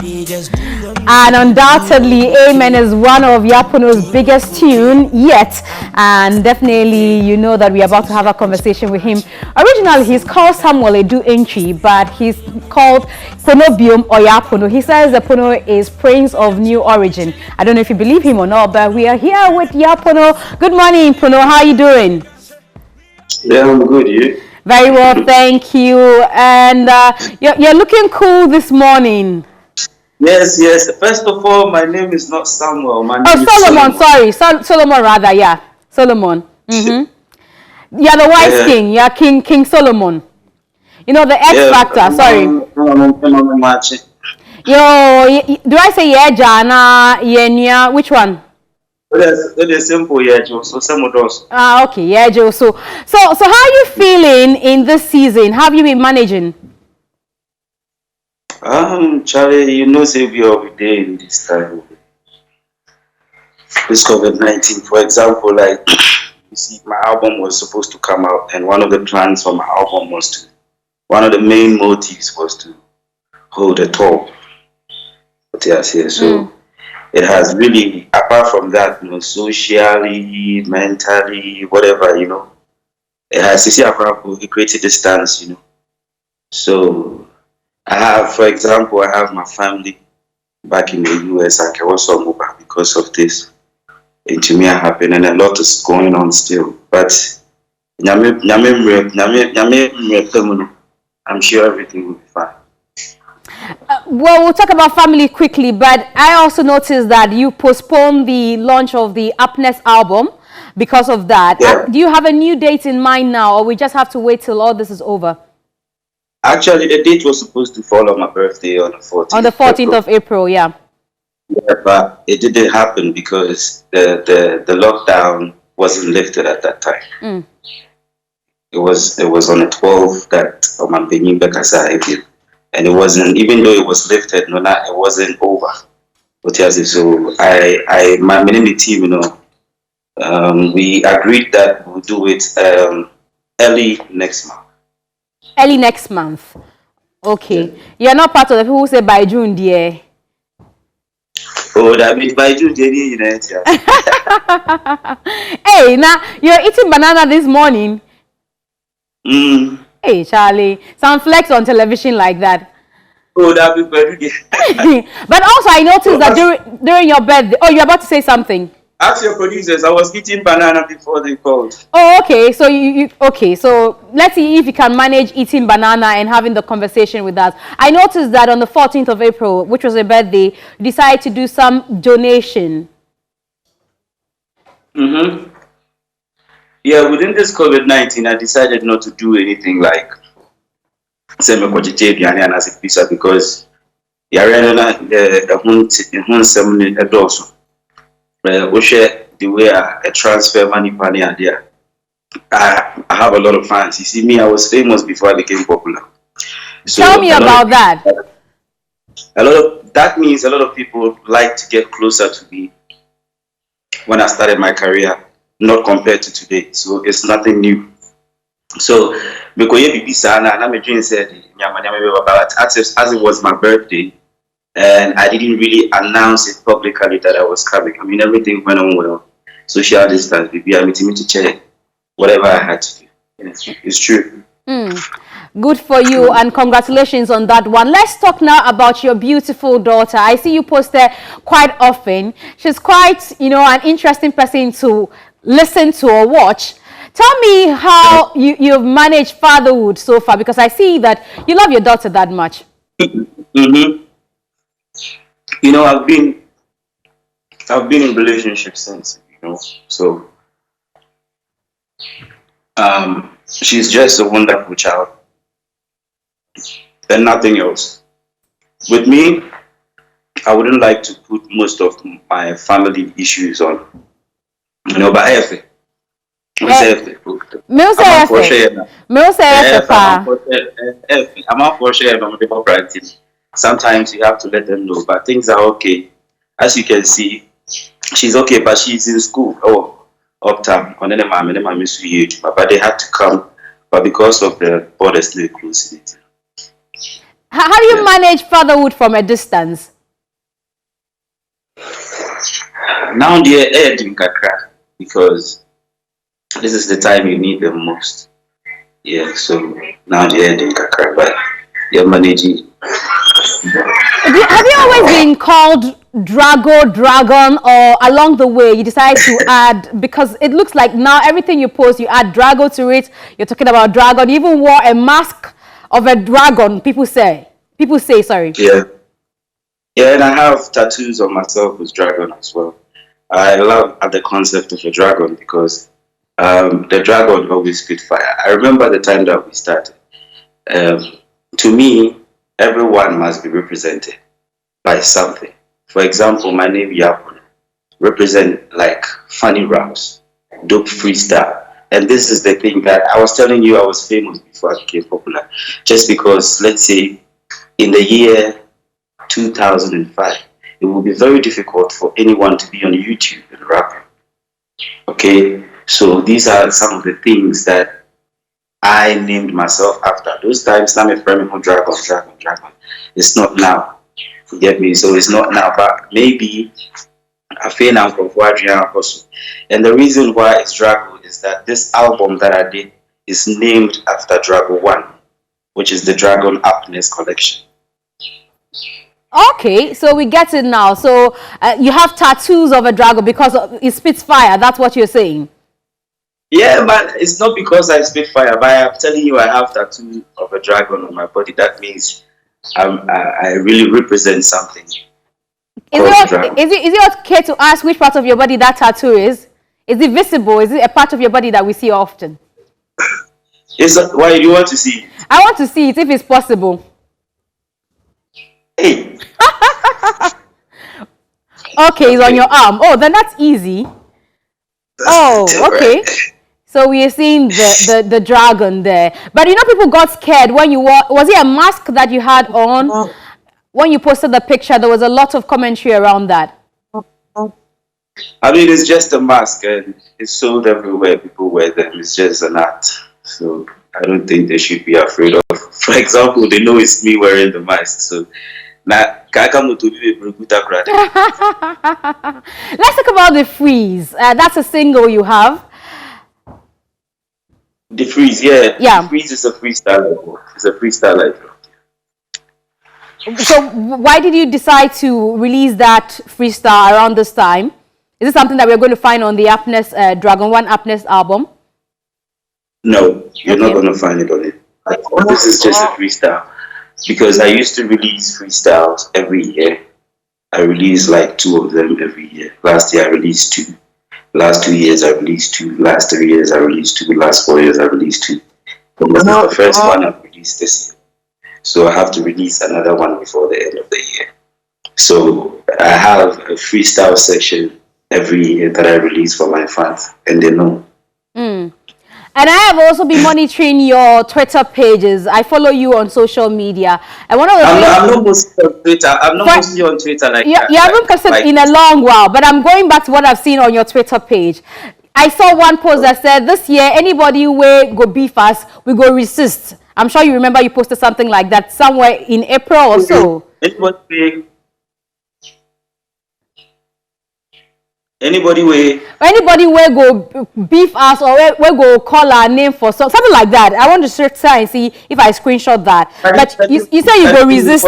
And undoubtedly, Amen is one of Yaa Pono's biggest tune yet. And definitely, you know that we're about to have a conversation with him. Originally, he's called Samuel Edu Entry, but he's called Pono Biom or Yaa Pono. He says the Pono is Prince of New Origin. I don't know if you believe him or not, but we are here with Yaa Pono. Good morning, Pono. How are you doing? Yeah, I'm good. You? Very well, thank you. And you're looking cool this morning. Yes, yes. First of all, my name is not Samuel. My name is Solomon. Sorry, Solomon rather. Yeah, Solomon. You're the wise king. You're King Solomon. You know the X Factor. Sorry. Yo, do I say yeah, Jana, Yenya? Which one? It is simple, yeah, Joe. So some of those. Okay, yeah, Joe. So how are you feeling in this season? How have you been managing? Charlie, you know, say we are day in this time. This COVID-19, for example, like you see, my album was supposed to come out, and one of the plans for my album was to, one of the main motives was to hold a tour. So it has really, apart from that, you know, socially, mentally, whatever, you know, it has it created distance, you know. So I have, for example, I have my family back in the US. I can also move back because of this. And to me, it happened, and a lot is going on still. But I'm sure everything will be fine. Well, we'll talk about family quickly, but I also noticed that you postponed the launch of the Upness album because of that. Yeah. Do you have a new date in mind now, or we just have to wait till all this is over? Actually, the date was supposed to fall on my birthday on the 14th. On the 14th of April, yeah. Yeah, but it didn't happen because the lockdown wasn't lifted at that time. It was on the 12th that my baby Bekasa, and it wasn't, even though it was lifted, it wasn't over. So my mini team, you know, we agreed that we'll do it early next month. Early next month. Okay. Yeah. You're not part of the people who say by June, dear. Oh, that means by June, you know. Hey, now you're eating banana this morning. Hey, Charlie, some flex on television like that. Oh, that be very. But also, I noticed that during your birthday. Oh, you're about to say something. Ask your producers. I was eating banana before they called. Oh, okay. So okay. So let's see if you can manage eating banana and having the conversation with us. I noticed that on the 14th of April, which was a birthday, you decided to do some donation. Yeah, within this COVID-19, I decided not to do anything like semi-vegetarian as a pizza because the way a transfer money there. I have a lot of fans. You see, me, I was famous before I became popular. So tell me about that. That means a lot of people like to get closer to me when I started my career, not compared to today. So it's nothing new. So because as it was my birthday, and I didn't really announce it publicly that I was coming. I mean, everything went on well. Social distance, maybe I meeting me to check whatever I had to do. It's true. Good for you, and congratulations on that one. Let's talk now about your beautiful daughter. I see you post her quite often. She's quite, you know, an interesting person to listen to or watch. Tell me how you've managed fatherhood so far, because I see that you love your daughter that much. You know, I've been in relationships since, you know, so she's just a wonderful child and nothing else. With me, I wouldn't like to put most of my family issues on, you know, but I'm sometimes you have to let them know, but things are okay. As you can see, she's okay, but she's in school. Uptown, but they had to come, but because of the borders still closed. How do you manage fatherhood from a distance? Now they're ending kakra because this is the time you need them most. Yeah, so now they're ending kakra, but you're managing. Have you always been called Dragon, or along the way you decide to add, because it looks like now everything you post, you add Drago to it, you're talking about dragon, you even wore a mask of a dragon, people say, sorry. Yeah. Yeah, and I have tattoos on myself with dragon as well. I love the concept of a dragon because the dragon always spit fire. I remember the time that we started. To me, everyone must be represented by something. For example, my name Yaa Pono represent like funny raps, dope freestyle. And this is the thing that I was telling you I was famous before I became popular. Just because, let's say, in the year 2005, it will be very difficult for anyone to be on YouTube and rap. Okay, so these are some of the things that I named myself after. Those times, I'm a friend of dragon. It's not now. You get me? So it's not now, but maybe I feel now from Adrian also. And the reason why it's Drago is that this album that I did is named after Drago 1, which is the Dragon Happiness Collection. Okay, so we get it now. So you have tattoos of a dragon because it spits fire. That's what you're saying. Yeah, but it's not because I spit fire, but I'm telling you I have tattoo of a dragon on my body. That means I really represent something. Is it okay to ask which part of your body that tattoo is? Is it visible? Is it a part of your body that we see often? Why do you want to see it? I want to see it if it's possible. Hey. Okay, it's on your arm. Oh, then that's easy. Oh, okay. So we are seeing the dragon there. But you know, people got scared when you wore, was it a mask that you had on? When you posted the picture, there was a lot of commentary around that. I mean, it's just a mask and it's sold everywhere. People wear them. It's just an art. So I don't think they should be afraid of. For example, they know it's me wearing the mask. So now, let's talk about the Freeze. That's a single you have. The Freeze, yeah. Yeah. The Freeze is a freestyle. It's a freestyle. So why did you decide to release that freestyle around this time? Is it something that we're going to find on the Happiness, Dragon 1 Happiness album? No, you're not going to find it on it. This is just a freestyle. Because I used to release freestyles every year. I release like 2 of them every year. Last year I released 2. Last 2 years I released 2. Last 3 years I released 2. Last 4 years I released 2. And this is the first one I've released this year. So I have to release another one before the end of the year. So I have a freestyle section every year that I release for my fans, and they know. And I have also been monitoring your Twitter pages. I follow you on social media. And one of the I'm not mostly on Twitter. I'm not mostly on Twitter like that. You haven't posted in a long while, but I'm going back to what I've seen on your Twitter page. I saw one post that said, this year, anybody will go beef us, we go resist. I'm sure you remember you posted something like that somewhere in April or so. Anybody will go beef us or will go call our name for something like that. I want to try and see if I screenshot that. But you say you go resist.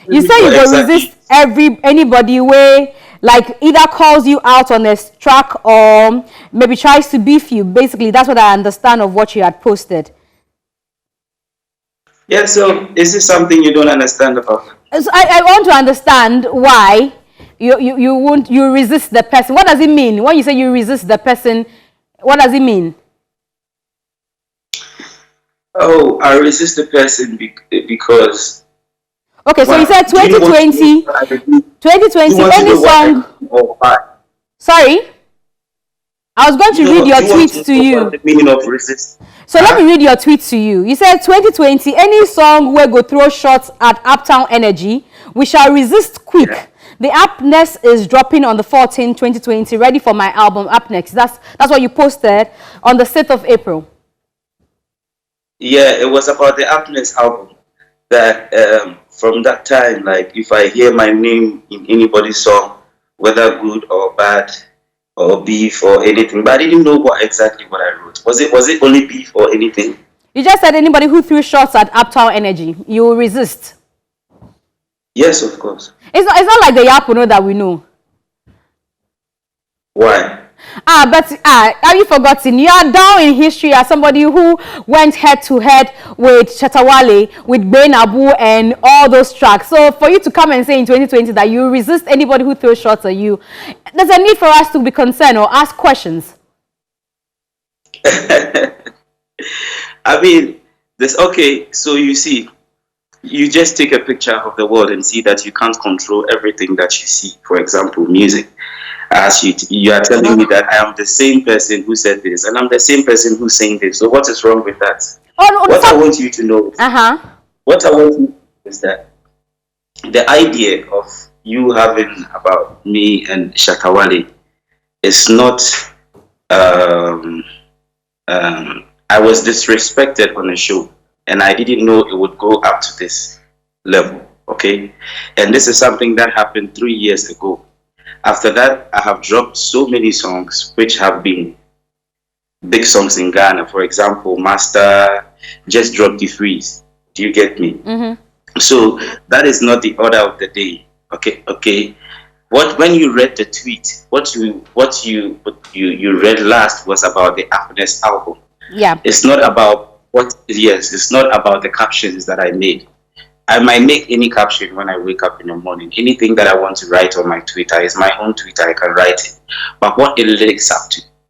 You say you go resist anybody way, like either calls you out on a track or maybe tries to beef you. Basically, that's what I understand of what you had posted. Yeah, so is this something you don't understand about? So I want to understand why you resist the person. What does it mean? When you say you resist the person, what does it mean? Oh, I resist the person because... Okay, so you said 2020, 2020, any song... Sorry? I was going to read your tweets to you. The meaning of resist. So let me read your tweet to you. You said 2020, any song where go throw shots at Uptown Energy, we shall resist quick. Yeah. The Happiness is dropping on the 14th, 2020, ready for my album Up Next. That's what you posted on the 6th of April. Yeah, it was about the Happiness album. that from that time, like if I hear my name in anybody's song, whether good or bad or beef or anything, but I didn't know exactly what I wrote. Was it only beef or anything? You just said anybody who threw shots at Uptown Energy, you will resist. Yes, of course. It's not like the Yaa Pono that we know. Why? But have you forgotten? You are down in history as somebody who went head to head with Shatawale, with Ben Abu, and all those tracks. So for you to come and say in 2020 that you resist anybody who throws shots at you, there's a need for us to be concerned or ask questions. I mean, this okay. So you see, you just take a picture of the world and see that you can't control everything that you see. For example, music. As you are telling me that I am the same person who said this, and I'm the same person who's saying this. So what is wrong with that? What I want you to know, what I want you is that the idea of you having about me and Shatawale is not. I was disrespected on the show, and I didn't know it would go up to this level. Okay, and this is something that happened 3 years ago. After that, I have dropped so many songs which have been big songs in Ghana. For example, Master just dropped The Freeze. Do you get me? So that is not the order of the day. Okay. When you read the tweet, what you read last was about the Happiness album. Yeah. It's not about it's not about the captions that I made. I might make any caption when I wake up in the morning. Anything that I want to write on my Twitter is my own Twitter. I can write it. But what it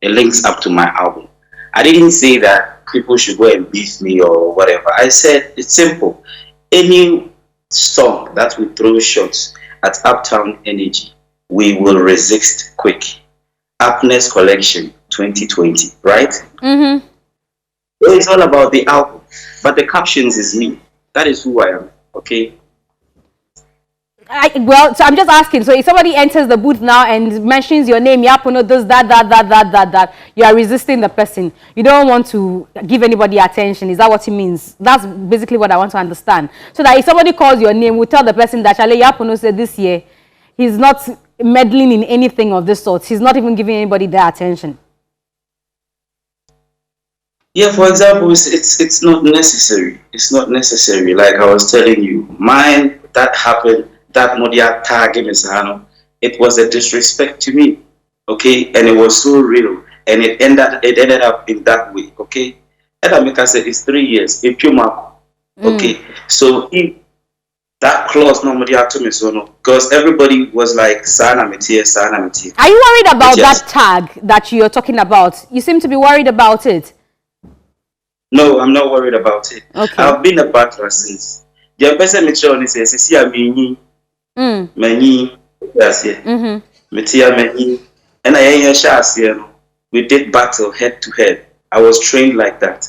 links up to my album. I didn't say that people should go and beef me or whatever. I said it's simple. Any song that will throw shots at Uptown Energy, we will resist quick. Happiness Collection 2020, right? So it's all about the album. But the captions is me. That is who I am. Okay. Well, so I'm just asking. So if somebody enters the booth now and mentions your name, Yaa Pono does that, you are resisting the person. You don't want to give anybody attention. Is that what it means? That's basically what I want to understand. So that if somebody calls your name, we tell the person that Yaa Pono said this year, he's not meddling in anything of this sort. He's not even giving anybody their attention. Yeah, for example, it's not necessary. It's not necessary. Like I was telling you, mine that happened, that Modia tag it was a disrespect to me. Okay, and it was so real, and it ended up in that way. Okay, and I make I said it's 3 years. Okay, so if that clause no Modia to me so no, because everybody was like Sana Metia. Are you worried about that tag that you're talking about? You seem to be worried about it. No, I'm not worried about it. Okay. I've been a battler since. The person me says, "See, I mean, many, yes, yeah, Metia many, and I we did battle head to head. I was trained like that.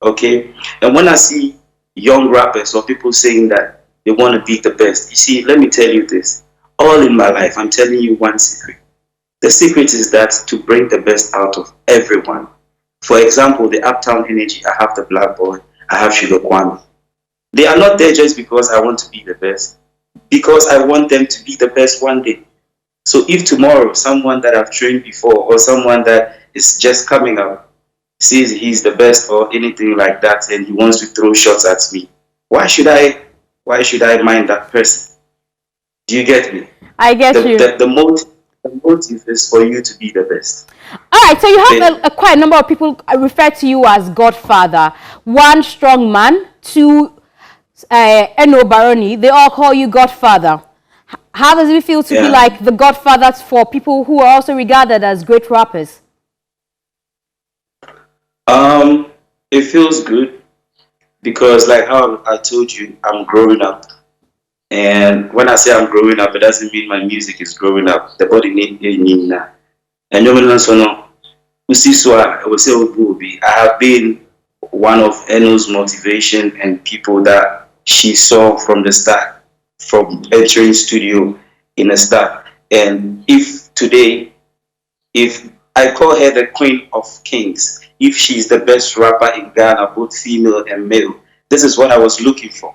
Okay, and when I see young rappers or people saying that they want to be the best, you see, let me tell you this. All in my life, I'm telling you one secret. The secret is that to bring the best out of everyone. For example, the Uptown Energy, I have the Black Boy, I have Sugar Kwame. They are not there just because I want to be the best, because I want them to be the best one day. So if tomorrow someone that I've trained before or someone that is just coming up says he's the best or anything like that and he wants to throw shots at me, why should I mind that person? Do you get me? I get you. The motive is for you to be the best. All right, so you have quite a number of people refer to you as Godfather. One, strong man. Two, Eno Baroni. They all call you Godfather. How does it feel to be like the Godfathers for people who are also regarded as great rappers? It feels good because, like how I told you, I'm growing up. And when I say I'm growing up, it doesn't mean my music is growing up. The body need now. And you know, so no. I have been one of Eno's motivation and people that she saw from the start, from entering studio in the start. And if today, if I call her the Queen of Kings, if she's the best rapper in Ghana, both female and male, this is what I was looking for.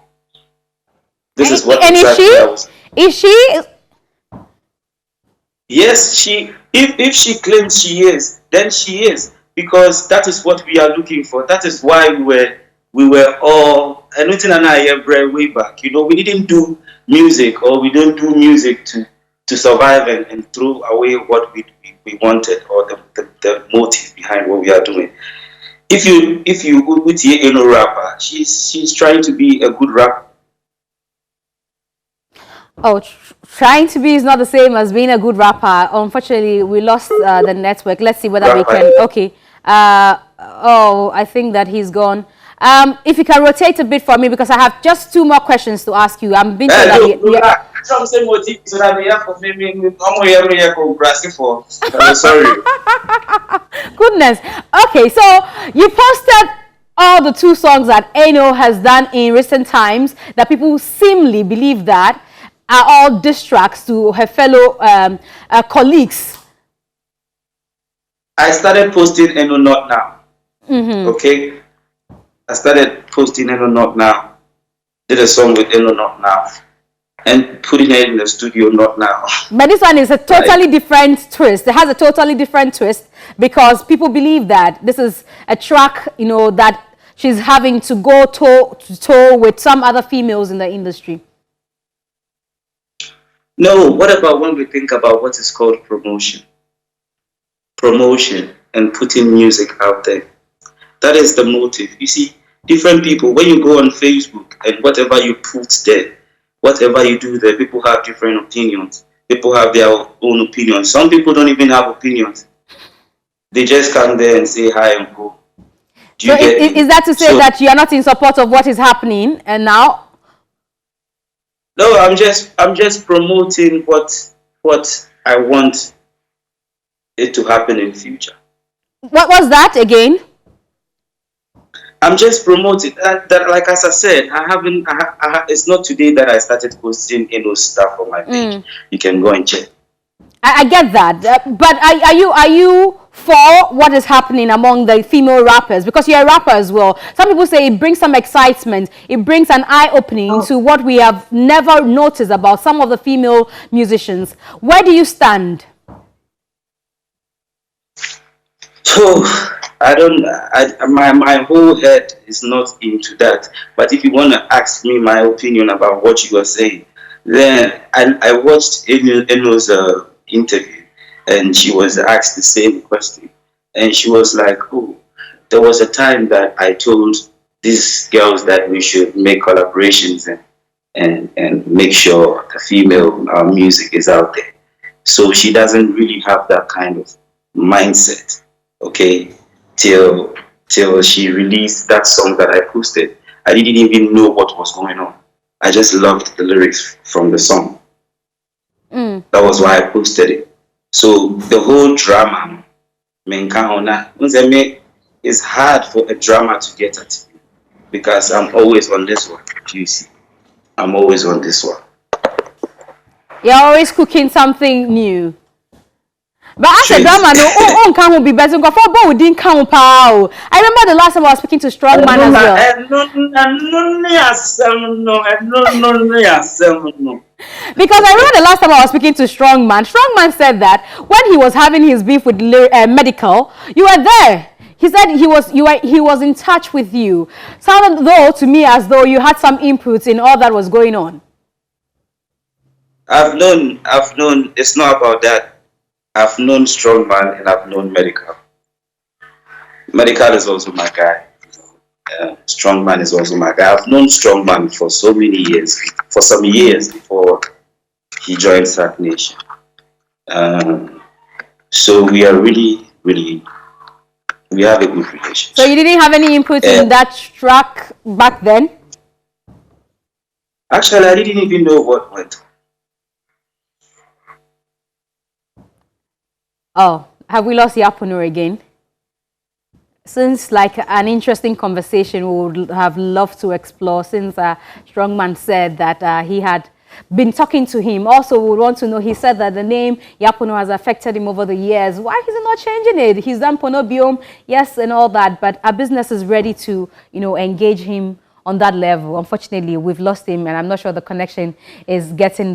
This is what and exactly I was. Is she? Yes, if she claims she is, then she is, because that is what we are looking for. That is why we were all, and and I way back. We didn't do music, or we don't do music to survive and throw away what we wanted, or the motive behind what we are doing. If you with a rapper, she's trying to be a good rapper. Oh, trying to be is not the same as being a good rapper. Unfortunately, we lost the network. Let's see whether we can. Okay. Oh, I think that he's gone. If you can rotate a bit for me, because I have just 2 more questions to ask you. I'm being told that sorry. Goodness. Okay, so you posted all the 2 songs that Eno has done in recent times that people seemingly believe that are all diss tracks to her fellow colleagues. I started posting Eno Not Now. Okay? I started posting Eno Not Now. Did a song with Eno Not Now. And putting it in the studio Not Now. But this one is a totally different twist. It has a totally different twist because people believe that this is a track, that she's having to go toe to toe with some other females in the industry. No, what about when we think about what is called promotion? Promotion and putting music out there. That is the motive. You see, different people, when you go on Facebook and whatever you put there, whatever you do there, people have different opinions. People have their own opinions. Some people don't even have opinions. They just come there and say hi and go. So is that to say that you are not in support of what is happening and now? No, I'm just promoting what I want it to happen in the future. What was that again? I'm just promoting that, like as I said, it's not today that I started posting stuff on my page. You can go and check. I get that, but are you for what is happening among the female rappers? Because you're a rapper as well. Some people say it brings some excitement. It brings an eye-opening to what we have never noticed about some of the female musicians. Where do you stand? Oh, my whole head is not into that. But if you want to ask me my opinion about what you are saying, then I watched Eno's interview, and she was asked the same question, and she was like, oh, there was a time that I told these girls that we should make collaborations and make sure the female music is out there. So she doesn't really have that kind of mindset, okay, till she released that song that I posted. I didn't even know what was going on. I just loved the lyrics from the song. That was why I posted it. So the whole drama, it's hard for a drama to get at me because I'm always on this one. You see, I'm always on this one. You're always cooking something new. But as a drama, no, can't be better. I remember the last time I was speaking to Strong Man as well. Because I remember the last time I was speaking to Strong Man said that when he was having his beef with Medical, you were there. He said he was in touch with you. Sounded though to me as though you had some input in all that was going on. I've known. It's not about that. I've known Strong Man and I've known Medical. Medical is also my guy. Strong Man is also my guy. I've known Strong Man for so many years, for some years before he joined Sac Nation. So we are really, we have a good relationship. So you didn't have any input in that track back then? Actually, I didn't even know what went on. Oh, have we lost Yaa Pono again? Since like an interesting conversation we would have loved to explore, since Strongman said that he had been talking to him. Also, we would want to know, he said that the name Yaa Pono has affected him over the years. Why is he not changing it? He's done Pono Biome, yes, and all that, but our business is ready to, engage him on that level. Unfortunately, we've lost him, and I'm not sure the connection is getting